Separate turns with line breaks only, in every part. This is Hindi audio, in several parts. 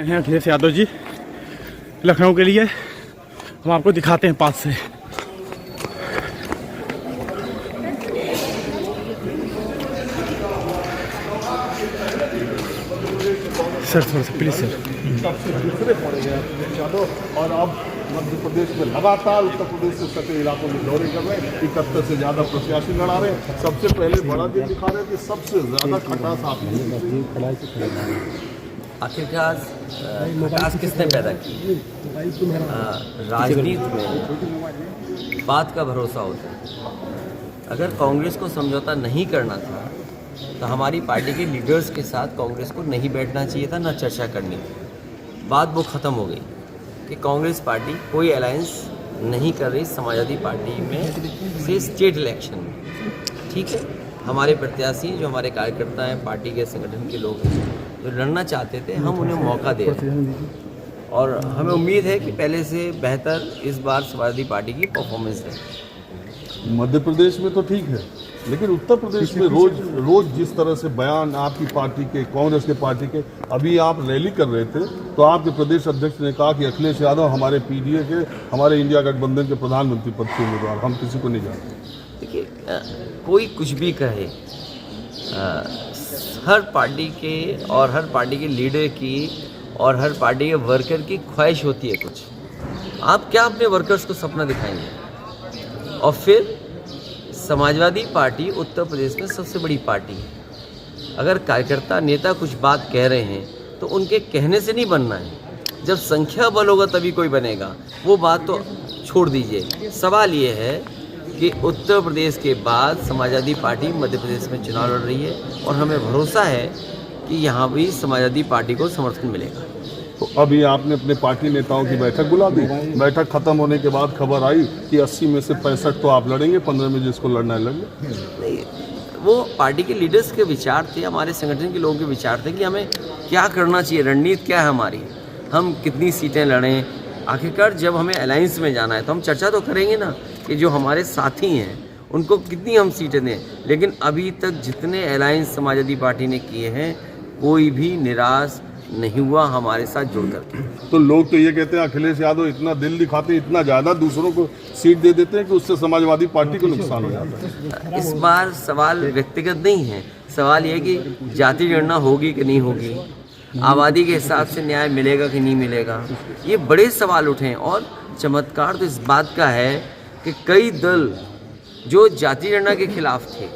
हैं अखिलेश यादव जी लखनऊ के लिए। हम आपको दिखाते हैं पास से। सर थोड़ा सा प्लीज सर।
दूसरे पड़े गए अखिलेश यादव और अब मध्य प्रदेश में लगातार उत्तर प्रदेश से सटे इलाकों में दौरे कर रहे हैं। 71 से ज़्यादा प्रत्याशी लड़ा रहे हैं। सबसे पहले बड़ा दिन दिखा रहे हैं कि सबसे ज़्यादा खटास
आखिरकार खटास किसने पैदा की? राजनीति में बात का भरोसा होता है। अगर कांग्रेस को समझौता नहीं करना था तो हमारी पार्टी के लीडर्स के साथ कांग्रेस को नहीं बैठना चाहिए था, ना चर्चा करनी थी। बात वो ख़त्म हो गई कि कांग्रेस पार्टी कोई अलायंस नहीं कर रही समाजवादी पार्टी में से स्टेट इलेक्शन में। ठीक है, हमारे प्रत्याशी जो हमारे कार्यकर्ता हैं, पार्टी के संगठन के लोग हैं जो लड़ना चाहते थे, हम उन्हें मौका दे रहे हैं और हमें उम्मीद है कि पहले से बेहतर इस बार समाजवादी पार्टी की परफॉर्मेंस है।
मध्य प्रदेश में तो ठीक है, लेकिन उत्तर प्रदेश में रोज जिस तरह से बयान आपकी पार्टी के, कांग्रेस के पार्टी के, अभी आप रैली कर रहे थे तो आपके प्रदेश अध्यक्ष ने कहा कि अखिलेश यादव हमारे पीडीए के, हमारे इंडिया गठबंधन के प्रधानमंत्री पद के उम्मीदवार, हम किसी को नहीं जानते।
देखिए, कोई कुछ भी कहे, हर पार्टी के और हर पार्टी के लीडर की और हर पार्टी के वर्कर की ख्वाहिश होती है कुछ। आप क्या अपने वर्कर्स को सपना दिखाएंगे? और फिर समाजवादी पार्टी उत्तर प्रदेश में सबसे बड़ी पार्टी है। अगर कार्यकर्ता नेता कुछ बात कह रहे हैं तो उनके कहने से नहीं बनना है। जब संख्या बल होगा तभी कोई बनेगा, वो बात तो छोड़ दीजिए। सवाल ये है कि उत्तर प्रदेश के बाद समाजवादी पार्टी मध्य प्रदेश में चुनाव लड़ रही है और हमें भरोसा है कि यहाँ भी समाजवादी पार्टी को समर्थन मिलेगा।
तो अभी आपने अपने पार्टी नेताओं की बैठक बुला दी। बैठक खत्म होने के बाद खबर आई कि 80 में से 65 तो आप लड़ेंगे, 15 में जिसको लड़ना है लड़ेंगे।
नहीं, वो पार्टी के लीडर्स के विचार थे, हमारे संगठन के लोगों के विचार थे कि हमें क्या करना चाहिए, रणनीति क्या है हमारी, हम कितनी सीटें लड़ें। आखिरकार जब हमें अलायंस में जाना है तो हम चर्चा तो करेंगे ना कि जो हमारे साथी हैं उनको कितनी हम सीटें दें। लेकिन अभी तक जितने अलायंस समाजवादी पार्टी ने किए हैं कोई भी निराश नहीं हुआ हमारे साथ जुड़ करके।
तो लोग तो ये कहते हैं अखिलेश यादव इतना दिल दिखाते हैं, इतना ज़्यादा दूसरों को सीट दे देते हैं कि उससे समाजवादी पार्टी को नुकसान हो जाता है।
इस बार सवाल व्यक्तिगत नहीं है, सवाल ये कि जाति गणना होगी कि नहीं होगी, आबादी के हिसाब से न्याय मिलेगा कि नहीं मिलेगा, ये बड़े सवाल उठे हैं। और चमत्कार तो इस बात का है कि कई दल जो जाति गणना के खिलाफ थे,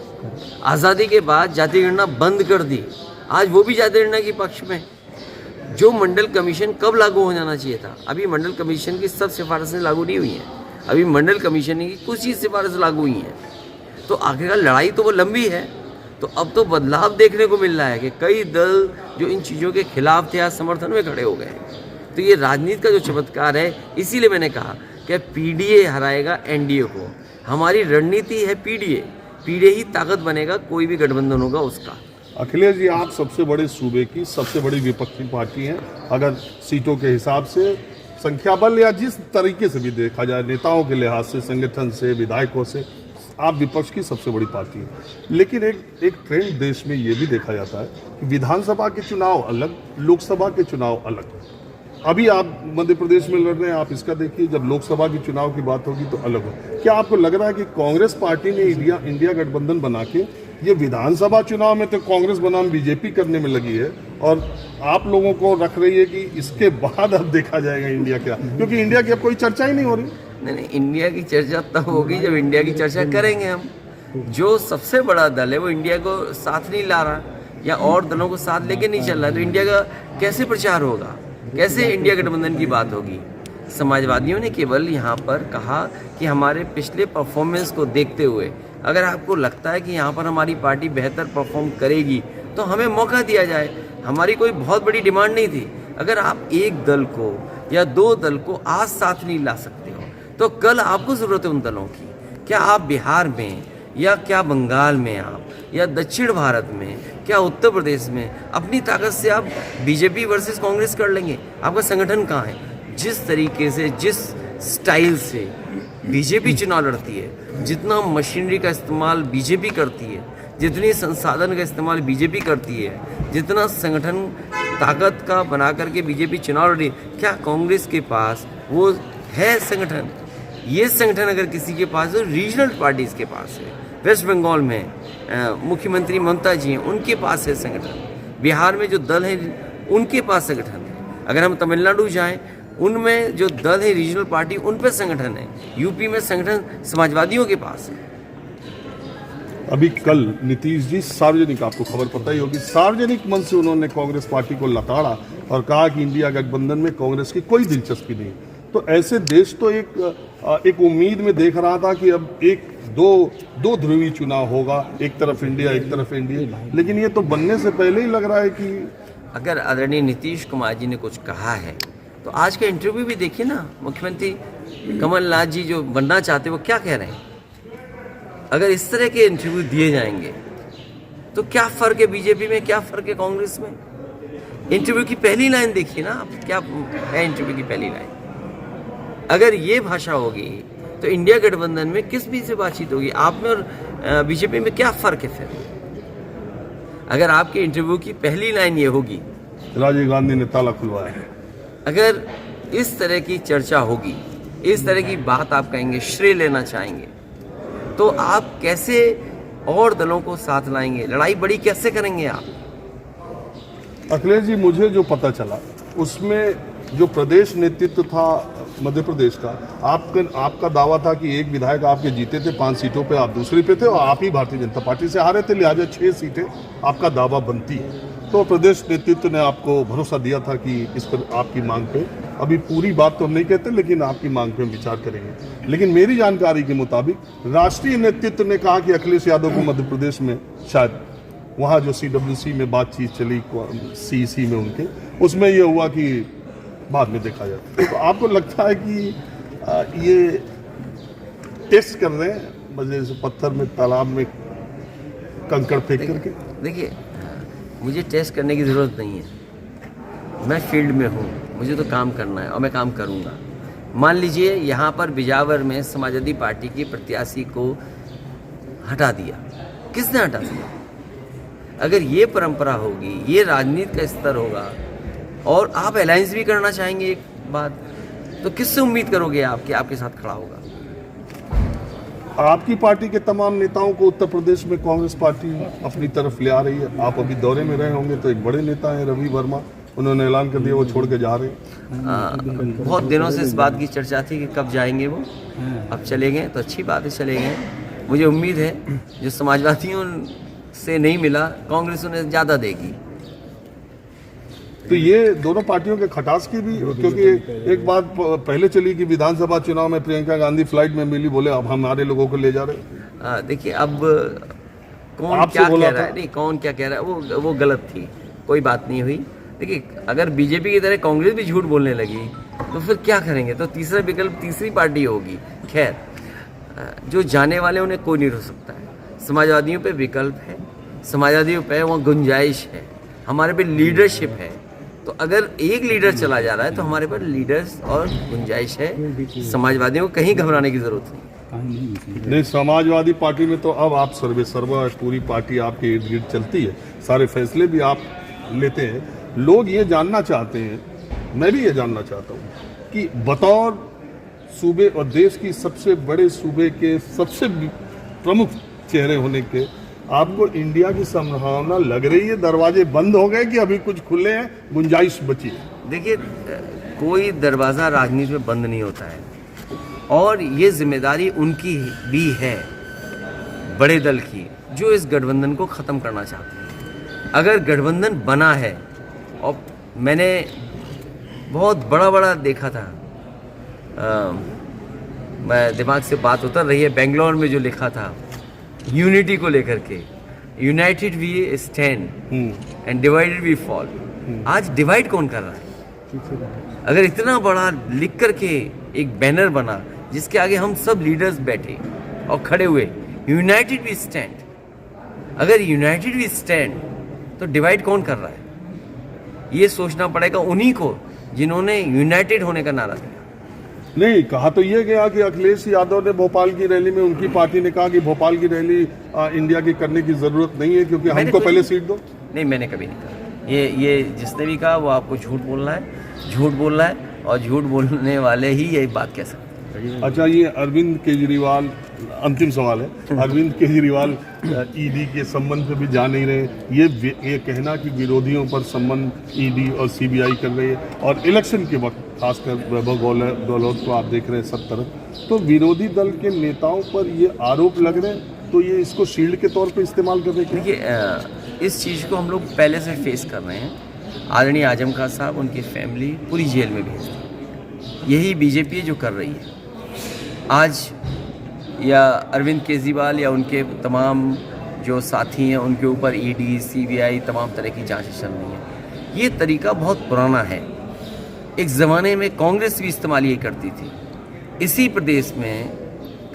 आज़ादी के बाद जाति गणना बंद कर दी, आज वो भी जाति गणना के पक्ष में। जो मंडल कमीशन कब लागू हो जाना चाहिए था, अभी मंडल कमीशन की सब सिफारिशें लागू नहीं हुई हैं, अभी मंडल कमीशन की कुछ ही सिफारिश लागू हुई हैं। तो आखिरकार लड़ाई तो वो लंबी है। तो अब तो बदलाव देखने को मिल रहा है कि कई दल जो इन चीज़ों के खिलाफ थे आज समर्थन में खड़े हो गए। तो ये राजनीति का जो चमत्कार है, इसीलिए मैंने कहा कि पीडीए हराएगा एनडीए को। हमारी रणनीति है पीडीए ही ताकत बनेगा, कोई भी गठबंधन होगा उसका।
अखिलेश जी, आप सबसे बड़े सूबे की सबसे बड़ी विपक्षी पार्टी हैं। अगर सीटों के हिसाब से, संख्या बल या जिस तरीके से भी देखा जाए, नेताओं के लिहाज से, संगठन से, विधायकों से, आप विपक्ष की सबसे बड़ी पार्टी है। लेकिन एक ट्रेंड देश में ये भी देखा जाता है कि विधानसभा के चुनाव अलग, लोकसभा के चुनाव अलग। अभी आप मध्य प्रदेश में लड़ रहे हैं, आप इसका देखिए, जब लोकसभा के चुनाव की बात होगी तो अलग हो। क्या आपको लग रहा है कि कांग्रेस पार्टी ने इंडिया गठबंधन बना के ये विधानसभा चुनाव में तो कांग्रेस बनाम बीजेपी करने में लगी है और आप लोगों को रख रही है कि इसके बाद अब देखा जाएगा इंडिया क्या? क्योंकि इंडिया की अब कोई चर्चा ही नहीं हो रही।
नहीं, इंडिया की चर्चा तब होगी जब इंडिया की चर्चा करेंगे हम। जो सबसे बड़ा दल है वो इंडिया को साथ नहीं ला रहा या और दलों को साथ लेके नहीं चल रहा, तो इंडिया का कैसे प्रचार होगा, कैसे इंडिया गठबंधन की बात होगी? समाजवादियों ने केवल यहाँ पर कहा कि हमारे पिछले परफॉर्मेंस को देखते हुए अगर आपको लगता है कि यहाँ पर हमारी पार्टी बेहतर परफॉर्म करेगी तो हमें मौका दिया जाए। हमारी कोई बहुत बड़ी डिमांड नहीं थी। अगर आप एक दल को या दो दल को आज साथ नहीं ला सकते हो तो कल आपको ज़रूरत है उन दलों की। क्या आप बिहार में या क्या बंगाल में आप या दक्षिण भारत में, क्या उत्तर प्रदेश में अपनी ताकत से आप बीजेपी वर्सेस कांग्रेस कर लेंगे? आपका संगठन कहाँ है? जिस तरीके से, जिस स्टाइल से बीजेपी चुनाव लड़ती है, जितना मशीनरी का इस्तेमाल बीजेपी करती है, जितनी संसाधन का इस्तेमाल बीजेपी करती है, जितना संगठन ताकत का बना करके बीजेपी चुनाव लड़ी, क्या कांग्रेस के पास वो है संगठन? ये संगठन अगर किसी के पास है, रीजनल पार्टीज के पास है। वेस्ट बंगाल में मुख्यमंत्री ममता जी हैं, उनके पास है संगठन। बिहार में जो दल हैं उनके पास संगठन है। अगर हम तमिलनाडु जाएं, उनमें जो दल है रीजनल पार्टी, उन पर संगठन है। यूपी में संगठन समाजवादियों के पास है।
अभी कल नीतीश जी सार्वजनिक, आपको खबर पता ही होगी, सार्वजनिक मन से उन्होंने कांग्रेस पार्टी को लताड़ा और कहा कि इंडिया गठबंधन में कांग्रेस की कोई दिलचस्पी नहीं। तो ऐसे देश तो एक उम्मीद में देख रहा था कि अब दो ध्रुवीय चुनाव होगा, एक तरफ इंडिया एक तरफ इंडिया, लेकिन ये तो बनने से पहले ही लग रहा है कि
अगर आदरणीय नीतीश कुमार जी ने कुछ कहा है तो आज का इंटरव्यू भी देखिए ना। मुख्यमंत्री कमलनाथ जी जो बनना चाहते हैं वो क्या कह रहे हैं? अगर इस तरह के इंटरव्यू दिए जाएंगे तो क्या फर्क है बीजेपी में, क्या फर्क है कांग्रेस में? इंटरव्यू की पहली लाइन देखिए ना आप, क्या है इंटरव्यू की पहली लाइन? अगर ये भाषा होगी तो इंडिया गठबंधन में किस बीच से बातचीत होगी? आप में और बीजेपी में क्या फर्क है फिर? अगर आपके इंटरव्यू की पहली लाइन ये होगी,
राजीव गांधी ने ताला खुलवाया है,
अगर इस तरह की चर्चा होगी, इस तरह की बात आप कहेंगे, श्रेय लेना चाहेंगे, तो आप कैसे और दलों को साथ लाएंगे? लड़ाई बड़ी कैसे करेंगे आप?
अखिलेश जी, मुझे जो पता चला उसमें जो प्रदेश नेतृत्व था मध्य प्रदेश का, आपका दावा था कि एक विधायक आपके जीते थे 5 सीटों पे, आप दूसरी पे थे और आप ही भारतीय जनता पार्टी से हारे थे, लिहाजा 6 सीटें आपका दावा बनती है। तो प्रदेश नेतृत्व ने आपको भरोसा दिया था कि इस पर आपकी मांग पे, अभी पूरी बात तो हम नहीं कहते, लेकिन आपकी मांग पे हम विचार करेंगे। लेकिन मेरी जानकारी के मुताबिक राष्ट्रीय नेतृत्व ने कहा कि अखिलेश यादव को मध्य प्रदेश में शायद वहाँ जो CWC में बातचीत चली, CEC में उनके, उसमें ये हुआ कि बाद में देखा जाए। तो आपको लगता है कि ये टेस्ट कर रहे हैं, मजे से पत्थर में तालाब में कंकड़ फेंक करके?
देखिए, मुझे टेस्ट करने की ज़रूरत नहीं है। मैं फील्ड में हूँ, मुझे तो काम करना है और मैं काम करूँगा। मान लीजिए यहाँ पर बिजावर में समाजवादी पार्टी के प्रत्याशी को हटा दिया, किसने हटा दिया? अगर ये परंपरा होगी, ये राजनीति का स्तर होगा और आप अलायंस भी करना चाहेंगे एक बात, तो किससे उम्मीद करोगे आप कि आपके साथ खड़ा होगा?
आपकी पार्टी के तमाम नेताओं को उत्तर प्रदेश में कांग्रेस पार्टी अपनी तरफ ले आ रही है। आप अभी दौरे में रहे होंगे, तो एक बड़े नेता हैं रवि वर्मा, उन्होंने ऐलान कर दिया वो छोड़ के जा रहे हैं।
बहुत दिनों से इस बात की चर्चा थी कि कब जाएंगे वो, अब चले गए तो अच्छी बात है, चले गए। मुझे उम्मीद है जो समाजवादियों से नहीं मिला, कांग्रेस उन्हें ज़्यादा देगी।
तो ये दोनों पार्टियों के खटास की भी, क्योंकि एक बात पहले चली कि विधानसभा चुनाव में प्रियंका गांधी फ्लाइट में मिली, बोले अब हमारे लोगों को ले जा रहे।
देखिए, अब कौन क्या कह रहा है, नहीं कौन क्या कह रहा है, वो गलत थी, कोई बात नहीं हुई। देखिए, अगर बीजेपी की तरह कांग्रेस भी झूठ बोलने लगी तो फिर क्या करेंगे? तो तीसरा विकल्प तीसरी पार्टी होगी। खैर, जो जाने वाले उन्हें कोई नहीं रोक सकता है। समाजवादियों पे विकल्प है, समाजवादियों पे वहाँ गुंजाइश है, हमारे पे लीडरशिप है। तो अगर एक लीडर चला जा रहा है तो हमारे पास लीडर्स और गुंजाइश है। समाजवादियों को कहीं घबराने की जरूरत
नहीं। समाजवादी पार्टी में तो अब आप सर्वे सर्वा, पूरी पार्टी आपके इर्द गिर्द चलती है, सारे फैसले भी आप लेते हैं। लोग ये जानना चाहते हैं, मैं भी ये जानना चाहता हूँ कि बतौर सूबे और देश की सबसे बड़े सूबे के सबसे प्रमुख चेहरे होने के, आपको इंडिया की संभावना लग रही है? दरवाजे बंद हो गए कि अभी कुछ खुले हैं, गुंजाइश बची है?
देखिए, कोई दरवाज़ा राजनीति में बंद नहीं होता है और ये जिम्मेदारी उनकी भी है, बड़े दल की, जो इस गठबंधन को ख़त्म करना चाहते हैं। अगर गठबंधन बना है, और मैंने बहुत बड़ा देखा था, मैं दिमाग से बात उतर रही है, बेंगलोर में जो लिखा था यूनिटी को लेकर के, united we stand and divided we fall. आज डिवाइड कौन कर रहा है? अगर इतना बड़ा लिख करके एक बैनर बना जिसके आगे हम सब लीडर्स बैठे और खड़े हुए, यूनाइटेड वी स्टैंड, अगर यूनाइटेड वी स्टैंड तो डिवाइड कौन कर रहा है? ये सोचना पड़ेगा उन्हीं को जिन्होंने यूनाइटेड होने का नारा दिया।
नहीं, कहा तो ये गया कि अखिलेश यादव ने भोपाल की रैली में, उनकी पार्टी ने कहा कि भोपाल की रैली इंडिया की करने की जरूरत नहीं है क्योंकि हमको पहले सीट दो।
नहीं, मैंने कभी नहीं कहा। ये जिसने भी कहा वो आपको झूठ बोल रहा है और झूठ बोलने वाले ही यही बात कह सकते हैं।
अच्छा, ये अरविंद केजरीवाल, अंतिम सवाल है, अरविंद केजरीवाल ईडी के संबंध पे भी जा नहीं रहे, ये कहना कि विरोधियों पर संबंध ईडी और सीबीआई कर रही है, और इलेक्शन के वक्त खासकर वैभव गहलोत को आप देख रहे हैं सब तरफ, तो विरोधी दल के नेताओं पर ये आरोप लग रहे हैं, तो ये इसको शील्ड के तौर पे इस्तेमाल कर रहे हैं?
देखिए, इस चीज़ को हम लोग पहले से फेस कर रहे हैं। आदरणीय आजम खान साहब, उनकी फैमिली पूरी जेल में भेज दी, यही बीजेपी जो कर रही है आज, या अरविंद केजरीवाल या उनके तमाम जो साथी हैं उनके ऊपर ईडी सीबीआई तमाम तरह की जांचें चल रही हैं। ये तरीका बहुत पुराना है, एक ज़माने में कांग्रेस भी इस्तेमाल ये करती थी। इसी प्रदेश में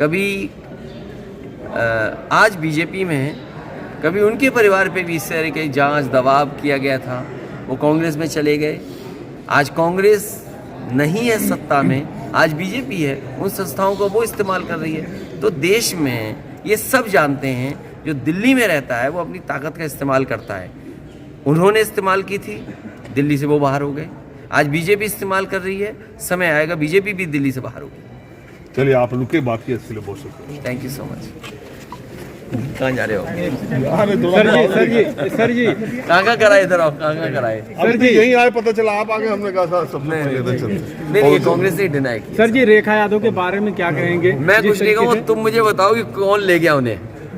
कभी आज बीजेपी में कभी उनके परिवार पे भी इस तरह के जांच दबाव किया गया था, वो कांग्रेस में चले गए। आज कांग्रेस नहीं है सत्ता में, आज बीजेपी है, उन संस्थाओं को वो इस्तेमाल कर रही है। तो देश में ये सब जानते हैं, जो दिल्ली में रहता है वो अपनी ताकत का इस्तेमाल करता है। उन्होंने इस्तेमाल की थी, दिल्ली से वो बाहर हो गए। आज बीजेपी इस्तेमाल कर रही है, समय आएगा बीजेपी भी दिल्ली से बाहर होगी।
चलिए आप रुके, बाकी अच्छी लोग बोल सकते हैं।
Thank you so much. कहाँ जा रहे हो?
सर जी
कहाँ कराए इधर आओ, कहाँ कराए?
सर जी यहीं आए, पता चला आप आगे, हमने कहा था सब
नहीं, ये कांग्रेस ने डिनाई किया।
सर जी, रेखा यादव के बारे में क्या कहेंगे?
मैं कुछ नहीं कहूँगा, तुम मुझे बताओ कि कौन ले गया उन्हें।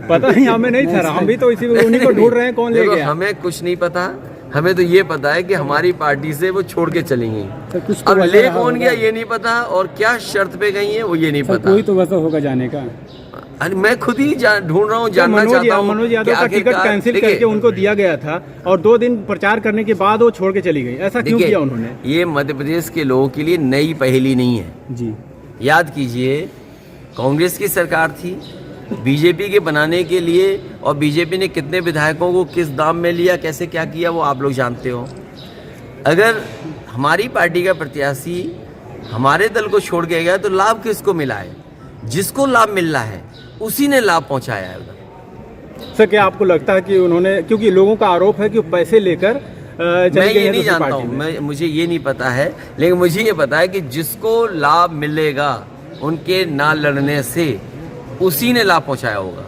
पता नहीं, हमें नहीं सर, हम भी तो इसी उन्हीं को ढूंढ रहे हैं, कौन ले गया।
हमें कुछ नहीं पता, हमें तो ये पता है कि हमारी पार्टी से वो छोड़ के चली गई।
कुछ
अब ले कौन गया ये नहीं पता, और क्या शर्त पे गई है वो ये नहीं पता।
कोई तो वजह होगा जाने का।
मैं खुद ही ढूंढ रहा हूँ, जानना चाहता हूँ।
मनोज यादव का टिकट कैंसिल करके उनको दिया गया था, और 2 दिन प्रचार करने के बाद वो छोड़ के चली गई, ऐसा क्यों किया उन्होंने?
ये मध्य प्रदेश के लोगों के लिए नई पहेली नहीं है
जी।
याद कीजिए, कांग्रेस की सरकार थी, बीजेपी के बनाने के लिए, और बीजेपी ने कितने विधायकों को किस दाम में लिया, कैसे क्या किया, वो आप लोग जानते हो। अगर हमारी पार्टी का प्रत्याशी हमारे दल को छोड़ के गया तो लाभ किसको मिला है? जिसको लाभ मिल रहा है उसी ने लाभ पहुंचाया है उधर।
सर, क्या आपको लगता है कि उन्होंने, क्योंकि लोगों का आरोप है कि वो पैसे लेकर
मैं ये नहीं जानता हूँ, मुझे ये नहीं पता है, लेकिन मुझे ये पता है कि जिसको लाभ मिलेगा उनके ना लड़ने से, उसी ने लाभ पहुंचाया होगा।